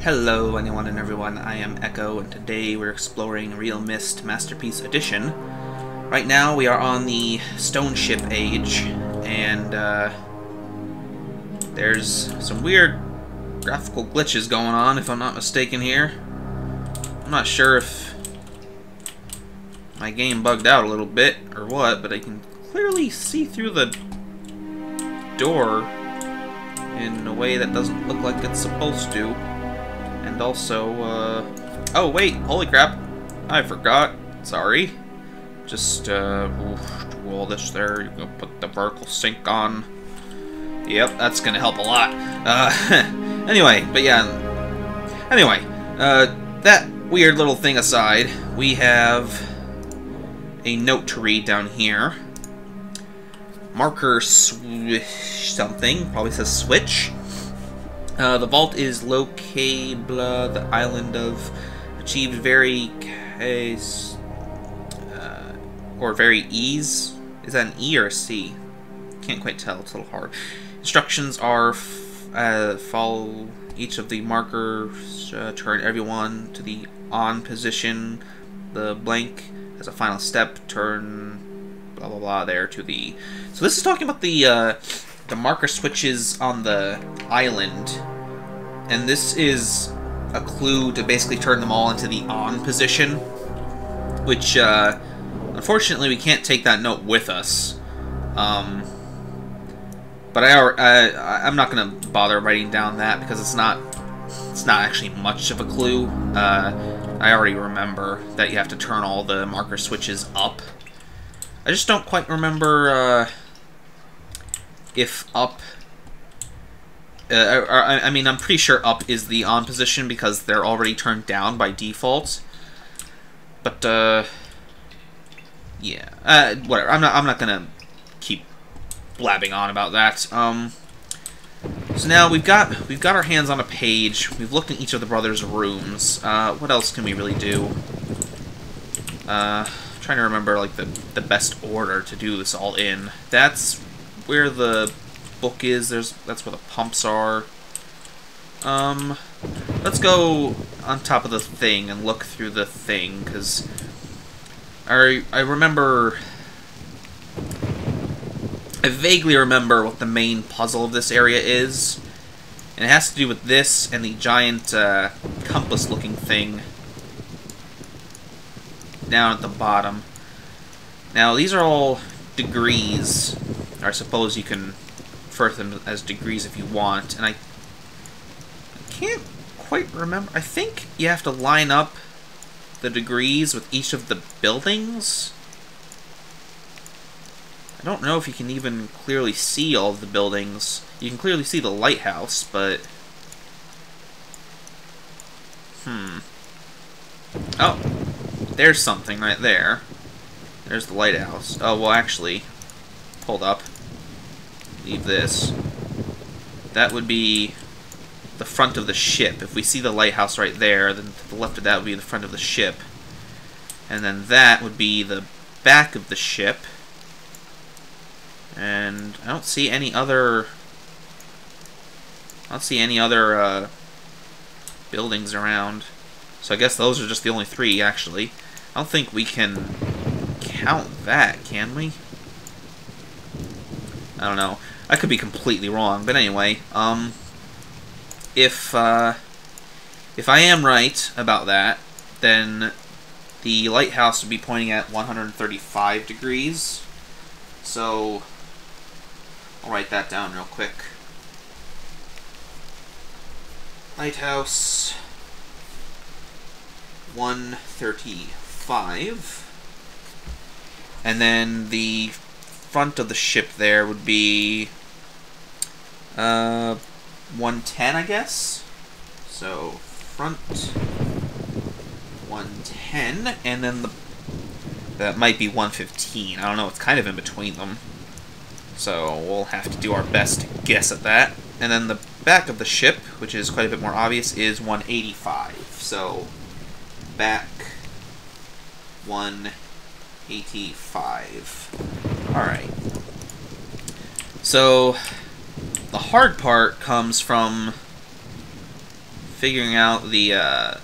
Hello anyone and everyone, I am Echo, and today we're exploring RealMyst Masterpiece Edition. Right now we are on the Stoneship Age, and there's some weird graphical glitches going on, if I'm not mistaken here. I'm not sure if my game bugged out a little bit or what, but I can clearly see through the door in a way that doesn't look like it's supposed to. And also, oh wait, holy crap, I forgot, sorry. Just, roll this there, you can put the vertical sync on. Yep, that's gonna help a lot. Anyway, but yeah, anyway, that weird little thing aside, we have a note to read down here. Marker something, probably says switch. The vault is locable, the island of achieved very or very ease. Is that an E or a C? Can't quite tell, it's a little hard. Instructions are follow each of the markers, turn everyone to the on position, the blank as a final step, turn blah blah blah there to the... So this is talking about the marker switches on the island, and this is a clue to basically turn them all into the on position, which unfortunately we can't take that note with us. But I'm not gonna bother writing down that because it's not actually much of a clue. I already remember that you have to turn all the marker switches up. I just don't quite remember if up... I mean, I'm pretty sure up is the on position because they're already turned down by default. But, yeah. Whatever. I'm not gonna keep blabbing on about that. So now we've got our hands on a page. We've looked in each of the brothers' rooms. What else can we really do? Trying to remember like the best order to do this all in. That's where the book is. That's where the pumps are. Let's go on top of the thing and look through the thing, because I vaguely remember what the main puzzle of this area is, and it has to do with this and the giant compass-looking thing down at the bottom. Now, these are all degrees, or I suppose you can refer to them as degrees if you want, and I can't quite remember. I think you have to line up the degrees with each of the buildings. I don't know if you can even clearly see all of the buildings. You can clearly see the lighthouse, but... Oh, there's something right there. There's the lighthouse. Oh, well, actually, hold up. Leave this. That would be the front of the ship. If we see the lighthouse right there, then to the left of that would be the front of the ship. And then that would be the back of the ship. And I don't see any other... buildings around. So I guess those are just the only three, actually. I don't think we can count that, can we? I don't know. I could be completely wrong, but anyway, if I am right about that, then the lighthouse would be pointing at 135 degrees. So I'll write that down real quick. Lighthouse 135. And then the front of the ship there would be 110, I guess. So front 110, and then that might be 115. I don't know. It's kind of in between them. So we'll have to do our best to guess at that. And then the back of the ship, which is quite a bit more obvious, is 185. So back 185. Alright. So the hard part comes from figuring out the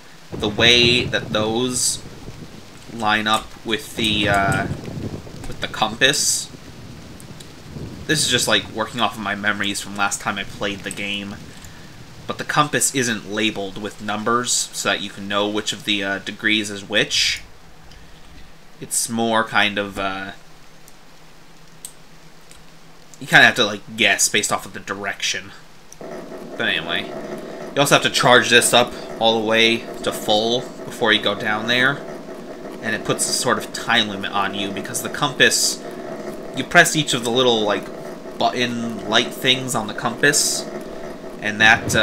way that those line up with the compass. This is just like working off of my memories from last time I played the game. But the compass isn't labeled with numbers so that you can know which of the degrees is which. It's more kind of, you kind of have to, like, guess based off of the direction. But anyway, you also have to charge this up all the way to full before you go down there. And it puts a sort of time limit on you because the compass, you press each of the little, like, button light things on the compass, and that,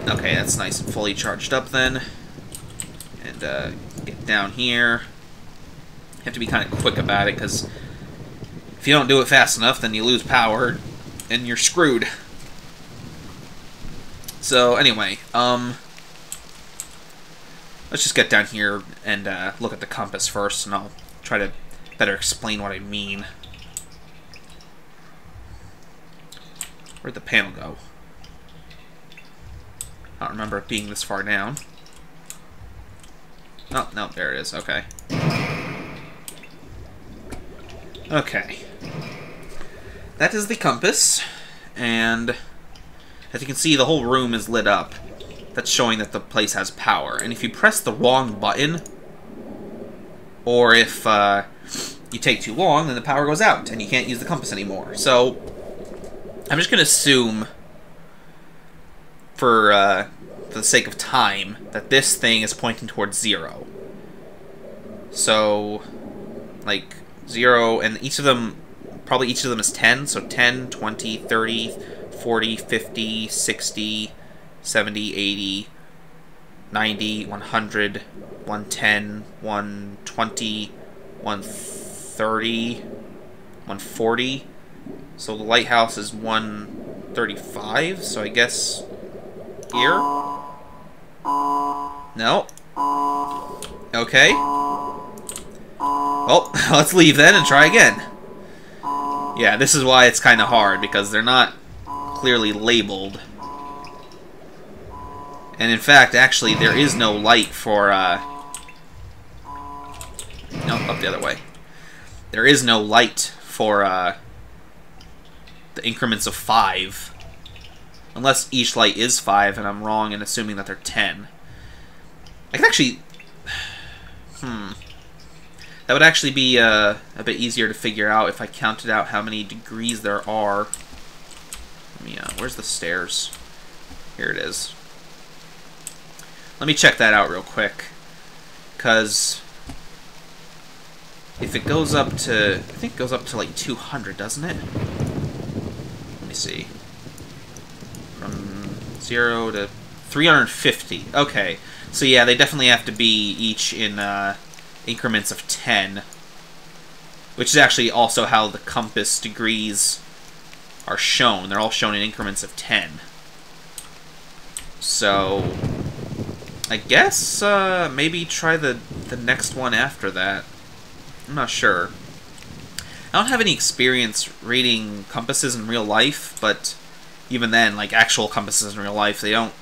okay, that's nice and fully charged up then. And, get down here. You have to be kind of quick about it, because if you don't do it fast enough, then you lose power, and you're screwed. So, anyway, let's just get down here and, look at the compass first, and I'll try to better explain what I mean. Where'd the panel go? I don't remember it being this far down. Oh, no, there it is. Okay. Okay. That is the compass, and as you can see, the whole room is lit up. That's showing that the place has power. And if you press the wrong button, or if you take too long, then the power goes out, and you can't use the compass anymore. So, I'm just going to assume, for the sake of time, that this thing is pointing towards 0. So, like, 0, and each of them, probably each of them is 10, so 10, 20, 30, 40, 50, 60, 70, 80, 90, 100, 110, 120, 130, 140. So the lighthouse is 135, so I guess here? No. Okay. Well, let's leave then and try again. Yeah, this is why it's kind of hard, because they're not clearly labeled. And in fact, actually, there is no light for, nope, up the other way. There is no light for, the increments of 5. Unless each light is 5, and I'm wrong in assuming that they're 10. I can actually... That would actually be a bit easier to figure out if I counted out how many degrees there are. Let me, where's the stairs? Here it is. Let me check that out real quick. Because if it goes up to... I think it goes up to like 200, doesn't it? Let me see. From 0 to 350. Okay. So yeah, they definitely have to be each in increments of 10. Which is actually also how the compass degrees are shown. They're all shown in increments of 10. So I guess maybe try the next one after that. I'm not sure. I don't have any experience reading compasses in real life, but even then, like actual compasses in real life, they don't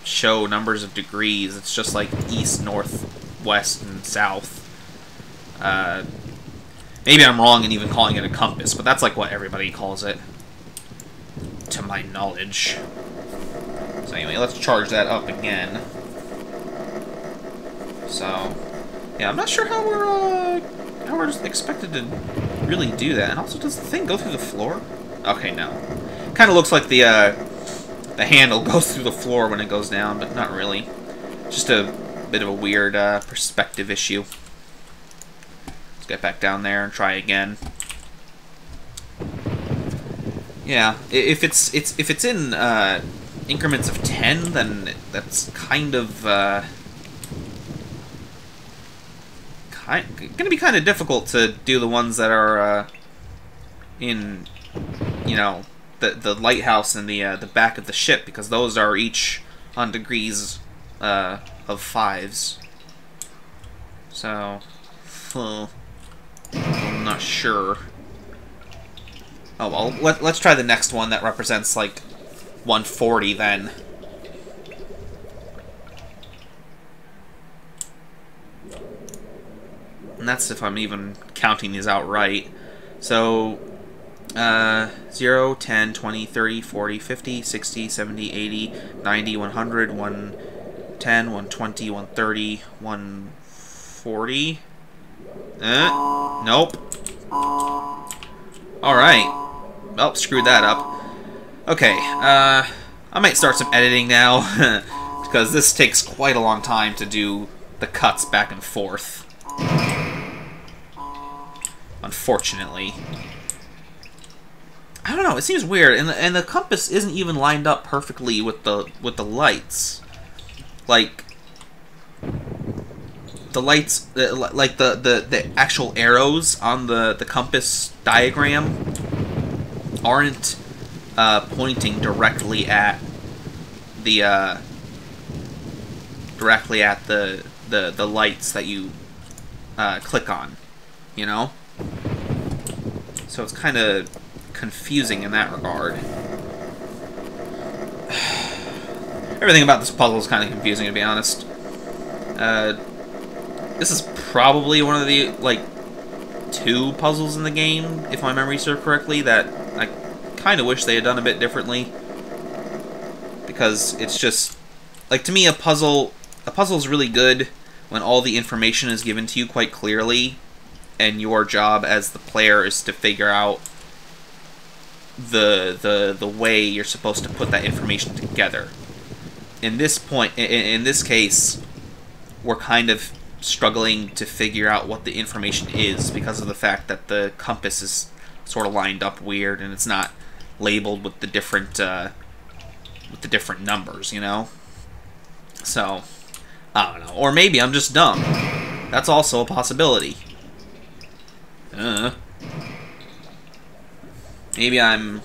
show numbers of degrees. It's just like east, north, west, and south. Maybe I'm wrong in even calling it a compass, but that's like what everybody calls it, to my knowledge. So anyway, let's charge that up again. So, yeah, I'm not sure how we're expected to really do that. And also, does the thing go through the floor? Okay, no. Kind of looks like the handle goes through the floor when it goes down, but not really. Just a bit of a weird perspective issue. Let's get back down there and try again. Yeah, if it's in increments of 10, then that's kind of gonna be kind of difficult to do the ones that are in, you know, the lighthouse and the back of the ship, because those are each on degrees of 5s. So, I'm not sure. Oh, well, let's try the next one that represents, like, 140, then. And that's if I'm even counting these out right. So, 0, 10, 20, 30, 40, 50, 60, 70, 80, 90, 100, 110, 120, 130, 140. Nope. Alright. Oh, screwed that up. Okay, I might start some editing now, because this takes quite a long time to do the cuts back and forth. Unfortunately. I don't know, it seems weird, and the compass isn't even lined up perfectly with the lights. Like, the lights, like the actual arrows on the compass diagram aren't pointing directly at the lights that you click on, you know? So it's kind of confusing in that regard. Everything about this puzzle is kind of confusing, to be honest. This is probably one of the, like, 2 puzzles in the game, if my memory serves correctly, that I kind of wish they had done a bit differently. Because it's just, like, to me, a puzzle's really good when all the information is given to you quite clearly, and your job as the player is to figure out the way you're supposed to put that information together. In this case, we're kind of struggling to figure out what the information is because of the fact that the compass is sort of lined up weird and it's not labeled with the different numbers, you know? So, I don't know. Or maybe I'm just dumb. That's also a possibility. Maybe I'm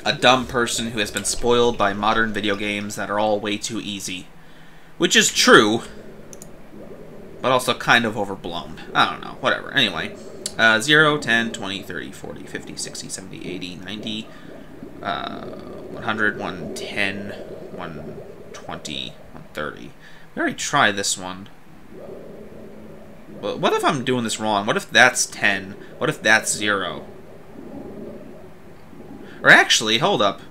a dumb person who has been spoiled by modern video games that are all way too easy. Which is true, but also kind of overblown. I don't know, whatever. Anyway, 0, 10, 20, 30, 40, 50, 60, 70, 80, 90, 100, 110, 120, 130. We already tried this one. But what if I'm doing this wrong? What if that's 10? What if that's 0? Or actually, hold up.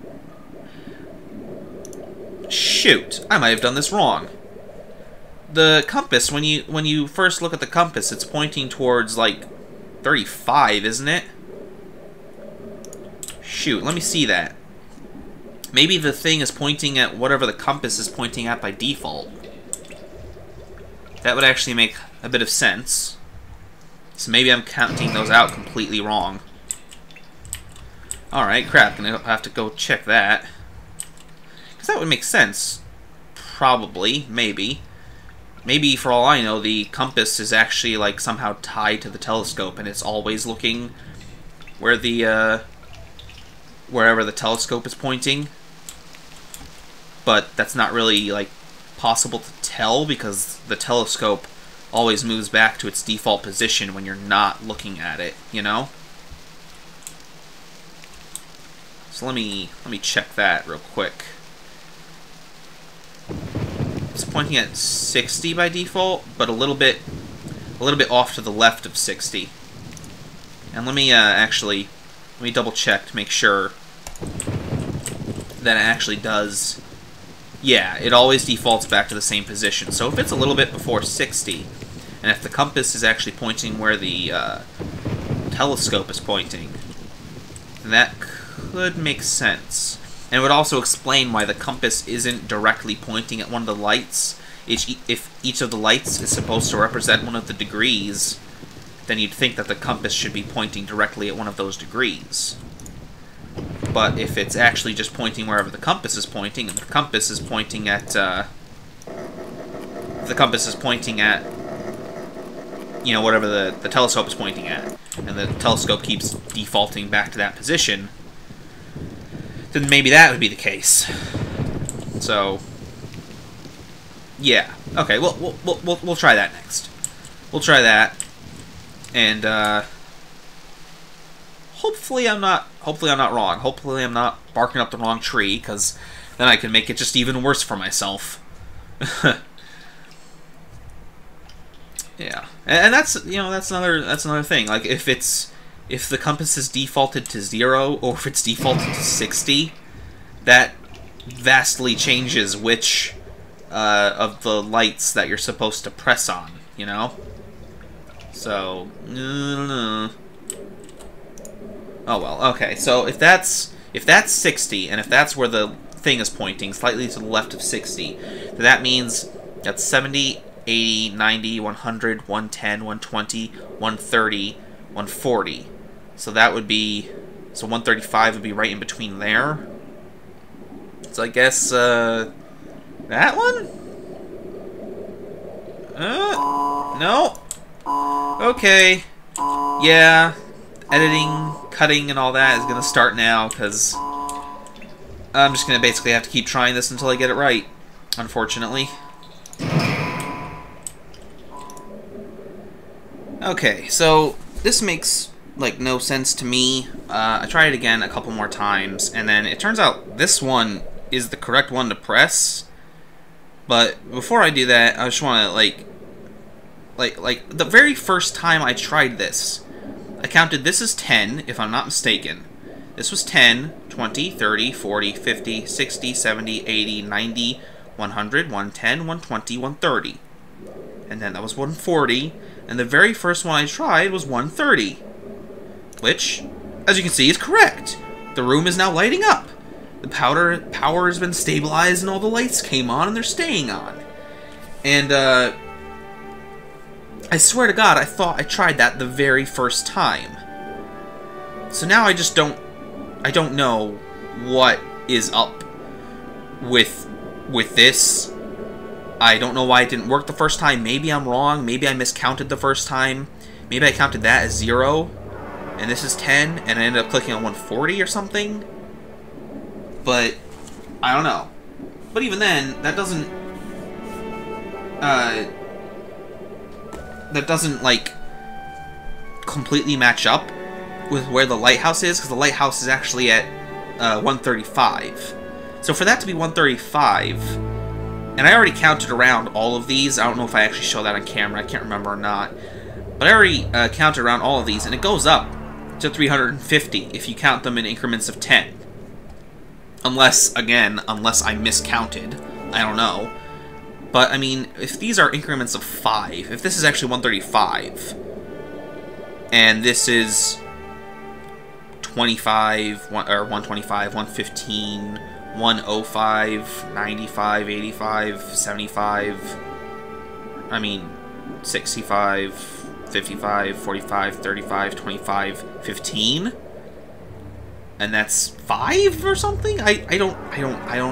Shoot, I might have done this wrong. The compass, when you first look at the compass, it's pointing towards, like, 35, isn't it? Shoot, let me see that. Maybe the thing is pointing at whatever the compass is pointing at by default. That would actually make a bit of sense. So maybe I'm counting those out completely wrong. Alright, crap, gonna have to go check that. Because that would make sense. Probably, maybe. Maybe, for all I know, the compass is actually, like, somehow tied to the telescope, and it's always looking where the, wherever the telescope is pointing. But that's not really, like, possible to tell, because the telescope always moves back to its default position when you're not looking at it, you know? So let me check that real quick. It's pointing at 60 by default, but a little bit off to the left of 60. And let me double check to make sure that it actually does. Yeah, it always defaults back to the same position. So if it's a little bit before 60, and if the compass is actually pointing where the telescope is pointing, then that could make sense. And it would also explain why the compass isn't directly pointing at one of the lights. If each of the lights is supposed to represent one of the degrees, then you'd think that the compass should be pointing directly at one of those degrees. But if it's actually just pointing wherever the compass is pointing, and the compass is pointing at, you know, whatever the telescope is pointing at, and the telescope keeps defaulting back to that position, then maybe that would be the case. So, yeah. Okay, we'll try that next. We'll try that, and hopefully I'm not Hopefully I'm not wrong. Hopefully I'm not barking up the wrong tree, because then I can make it just even worse for myself. Yeah, and that's, you know, that's another thing. Like, if the compass is defaulted to 0, or if it's defaulted to 60, that vastly changes which of the lights that you're supposed to press on, you know? So, I don't know. Oh well, okay, so if that's 60, and if that's where the thing is pointing, slightly to the left of 60, then that means that's 70, 80, 90, 100, 110, 120, 130, 140. So that would be... So 135 would be right in between there. So I guess, that one? No. Okay. Yeah. Editing, cutting, and all that is going to start now, because I'm just going to basically have to keep trying this until I get it right, unfortunately. Okay, so this makes, like, no sense to me. I tried it again a couple more times, and then it turns out this one is the correct one to press. But before I do that, I just want to, like, the very first time I tried this, I counted this as 10, if I'm not mistaken. This was 10, 20, 30, 40, 50, 60, 70, 80, 90, 100, 110, 120, 130. And then that was 140. And the very first one I tried was 130, which, as you can see, is correct. The room is now lighting up. The power has been stabilized and all the lights came on and they're staying on. And, I swear to God, I thought I tried that the very first time. So now I just don't know what is up with this. I don't know why it didn't work the first time. Maybe I'm wrong. Maybe I miscounted the first time. Maybe I counted that as 0, and this is 10, and I ended up clicking on 140 or something. But I don't know. But even then, that doesn't like completely match up with where the lighthouse is, because the lighthouse is actually at 135. So for that to be 135. And I already counted around all of these. I don't know if I actually show that on camera. I can't remember or not. But I already counted around all of these, and it goes up to 350 if you count them in increments of 10. Unless I miscounted. I don't know. But, I mean, if these are increments of 5, if this is actually 135, and this is 25, or 125, 115... 105, 95, 85, 75, I mean, 65, 55, 45, 35, 25, 15, and that's 5 or something? I don't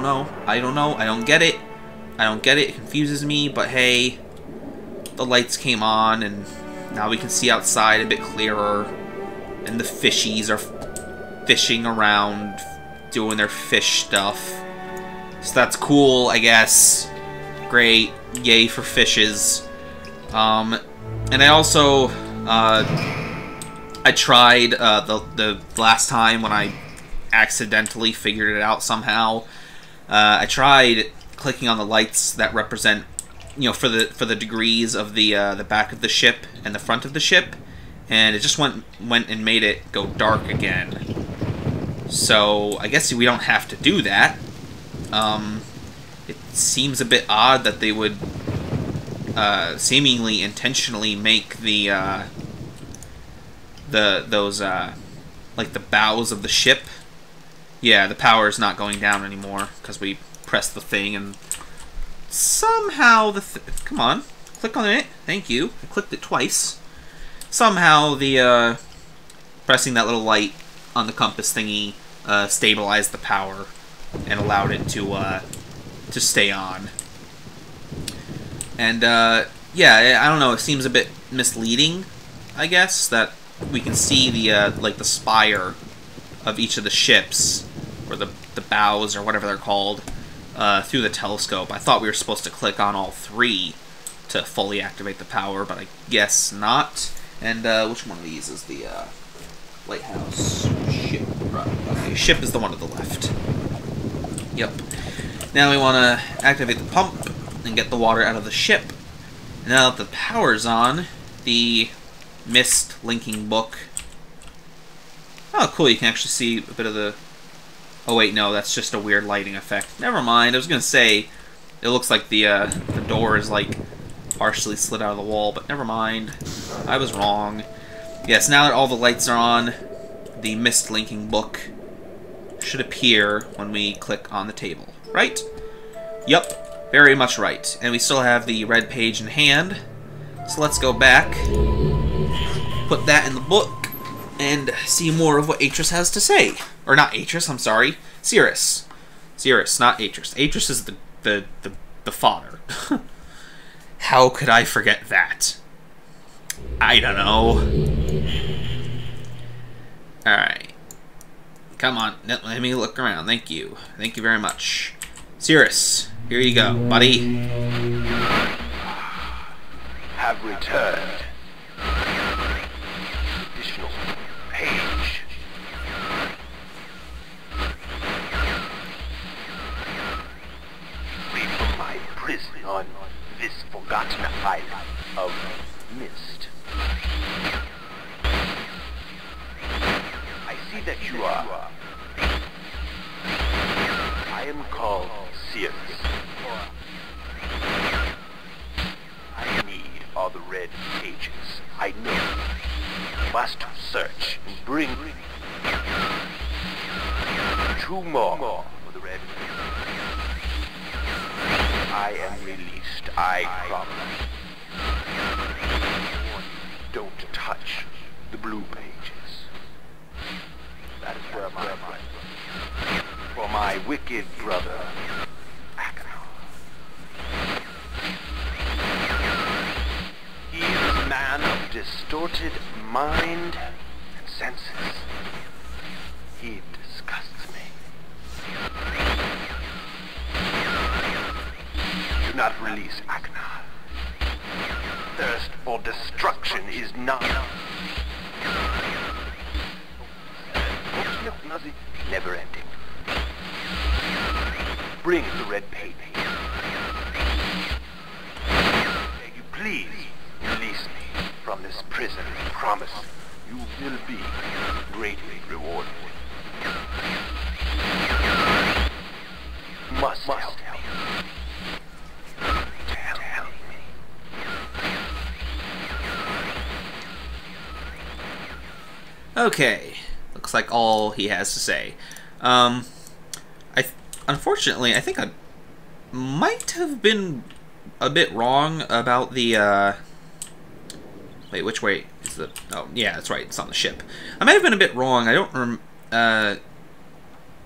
know. I don't get it. It confuses me, but hey, the lights came on, and now we can see outside a bit clearer, and the fishies are fishing around, doing their fish stuff. So that's cool, I guess. Great. Yay for fishes. And I also, I tried, the last time when I accidentally figured it out somehow, I tried clicking on the lights that represent, you know, for the degrees of the back of the ship and the front of the ship, and it just went and made it go dark again. So, I guess we don't have to do that. It seems a bit odd that they would seemingly intentionally make like the bows of the ship. Yeah, the power is not going down anymore because we pressed the thing and somehow come on, click on it. Thank you. I clicked it twice. Somehow the pressing that little light on the compass thingy stabilized the power and allowed it to stay on. And yeah, I don't know. It seems a bit misleading, I guess, that we can see the like the spire of each of the ships, or the bows, or whatever they're called, through the telescope. I thought we were supposed to click on all 3 to fully activate the power, but I guess not. And which one of these is the Lighthouse. Ship. Right. Okay, ship is the one to the left. Yep. Now we want to activate the pump and get the water out of the ship. And now that the power's on, the Myst linking book. Oh, cool, you can actually see a bit of the... Oh, wait, no, that's just a weird lighting effect. Never mind, I was going to say, it looks like the door is, like, partially slid out of the wall, but never mind. I was wrong. Yes, now that all the lights are on, the Myst linking book should appear when we click on the table, right? Yup, very much right. And we still have the red page in hand, so let's go back, put that in the book, and see more of what Atrus has to say. Or not Atrus, I'm sorry. Cirrus. Cirrus, not Atrus. Atrus is the father. How could I forget that? I don't know. Alright. Come on, let me look around. Thank you. Thank you very much. Cirrus, here you go, buddy. Have returned. Directional Page. Free from my prison on this forgotten island of Myst. I see that you are. I am called Cyan. I need all the red pages. I know. Must search and bring 2 more for the red pages. I am released, I promise. Don't touch the blue pages. That is where for my wicked brother, he is a man of distorted mind and senses. He disgusts me. Do not release Aknar. Thirst for destruction is not never ending. Bring the red page. May you please release me from this prison. I promise you will be greatly rewarded. You must help me. Help me. Okay, looks like all he has to say. Unfortunately, I think I might have been a bit wrong about the, wait, which way is the... Oh, yeah, that's right, it's on the ship. I might have been a bit wrong. I don't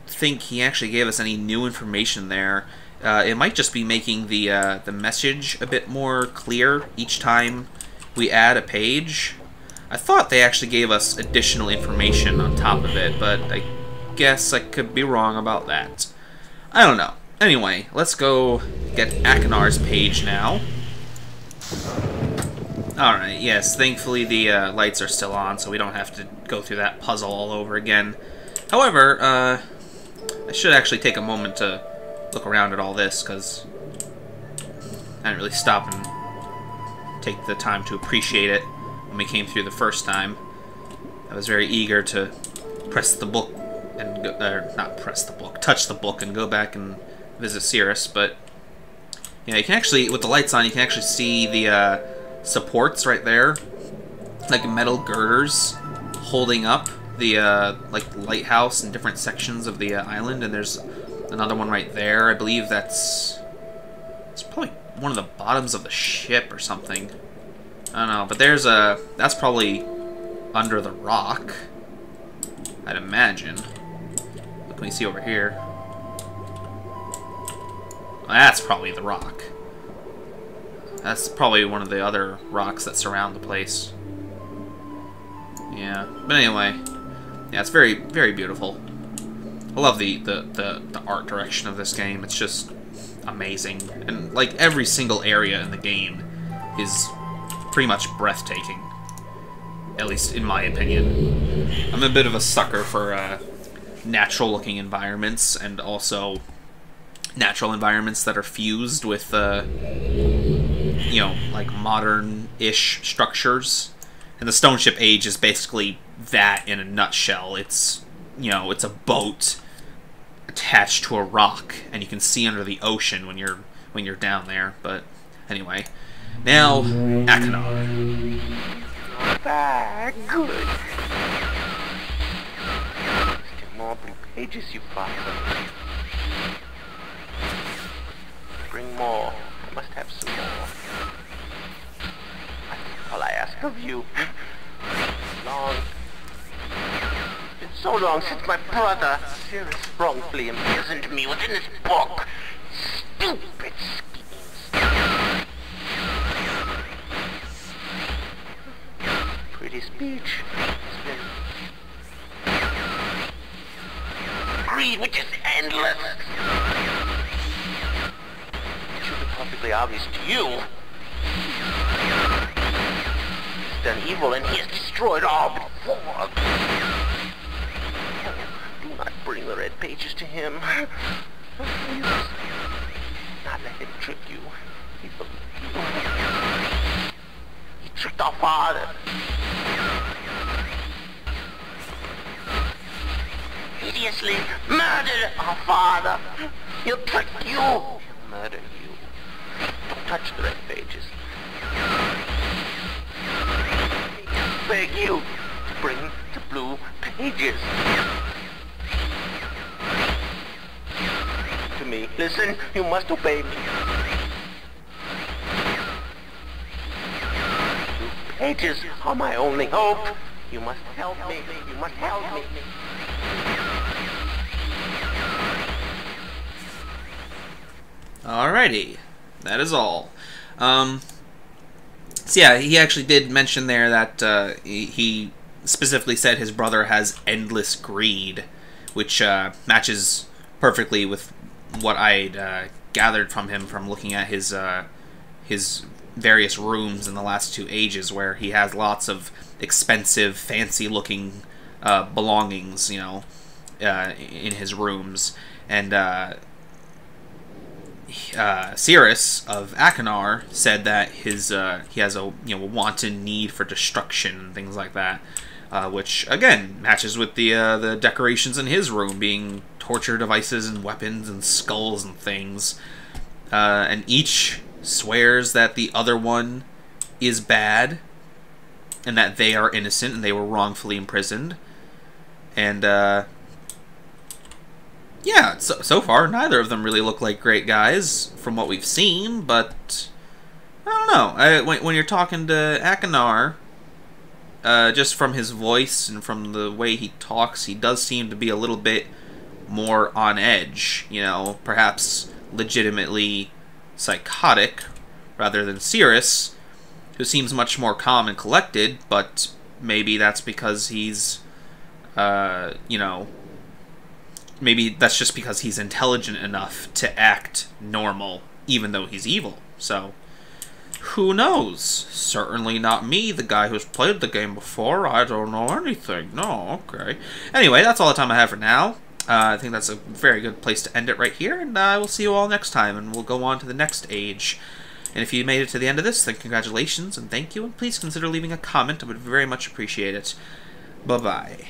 think he actually gave us any new information there. It might just be making the message a bit more clear each time we add a page. I thought they actually gave us additional information on top of it, but I guess I could be wrong about that. I don't know. Anyway, let's go get Aknar's page now. Alright, yes, thankfully the lights are still on, so we don't have to go through that puzzle all over again. However, I should actually take a moment to look around at all this, because I didn't really stop and take the time to appreciate it when we came through the first time. I was very eager to press the book and go, not press the book, touch the book and go back and visit Cirrus, but yeah, you can actually, with the lights on, you can actually see the supports right there, like metal girders holding up the like lighthouse and different sections of the island, and there's another one right there. I believe it's probably one of the bottoms of the ship or something. I don't know, but there's that's probably under the rock, I'd imagine. What can we see over here? Well, that's probably the rock. That's probably one of the other rocks that surround the place. Yeah, but anyway, yeah, it's very, very beautiful. I love the art direction of this game. It's just amazing, and like every single area in the game is pretty much breathtaking. at least in my opinion. I'm a bit of a sucker for natural-looking environments, and also natural environments that are fused with, you know, like modern-ish structures. And the Stoneship Age is basically that in a nutshell. It's, you know, it's a boat attached to a rock, and you can see under the ocean when you're down there. But anyway, now Achenar. Ah, good. Still more blue pages, you bastard. Bring more. I must have some more. That's all I ask of you. Long. It's been so long since my brother Sirius wrongfully imprisoned me within this book. Stupid schemes. Pretty speech. It's been greed, which is endless. It should be perfectly obvious to you. He's done evil and he has destroyed all before. Do not bring the red pages to him. You must not let him trick you. He tricked our father. Hideously murdered our father. He'll trick you. He'll murder you. Don't touch the red pages. I beg you to bring the blue pages. To me. Listen, you must obey me. Blue pages are my only hope. You must help me. You must help me. Alrighty, that is all. So yeah, he actually did mention there that he specifically said his brother has endless greed, which matches perfectly with what I'd gathered from him from looking at his various rooms in the last 2 ages, where he has lots of expensive, fancy-looking belongings, you know, in his rooms. And Sirius of Achenar said that he has a wanton need for destruction and things like that, which again matches with the decorations in his room being torture devices and weapons and skulls and things, and each swears that the other one is bad and that they are innocent and they were wrongfully imprisoned. And yeah, so far, neither of them really look like great guys from what we've seen, but I don't know. When you're talking to Achenar, just from his voice and from the way he talks, he does seem to be a little bit more on edge, you know, perhaps legitimately psychotic, rather than Sirius, who seems much more calm and collected, but maybe that's because he's, you know, maybe that's just because he's intelligent enough to act normal, even though he's evil. So, who knows? Certainly not me, the guy who's played the game before. I don't know anything. No, okay. Anyway, that's all the time I have for now. I think that's a very good place to end it right here, and I will see you all next time, and we'll go on to the next age. And if you made it to the end of this, then congratulations, and thank you, and please consider leaving a comment. I would very much appreciate it. Bye-bye.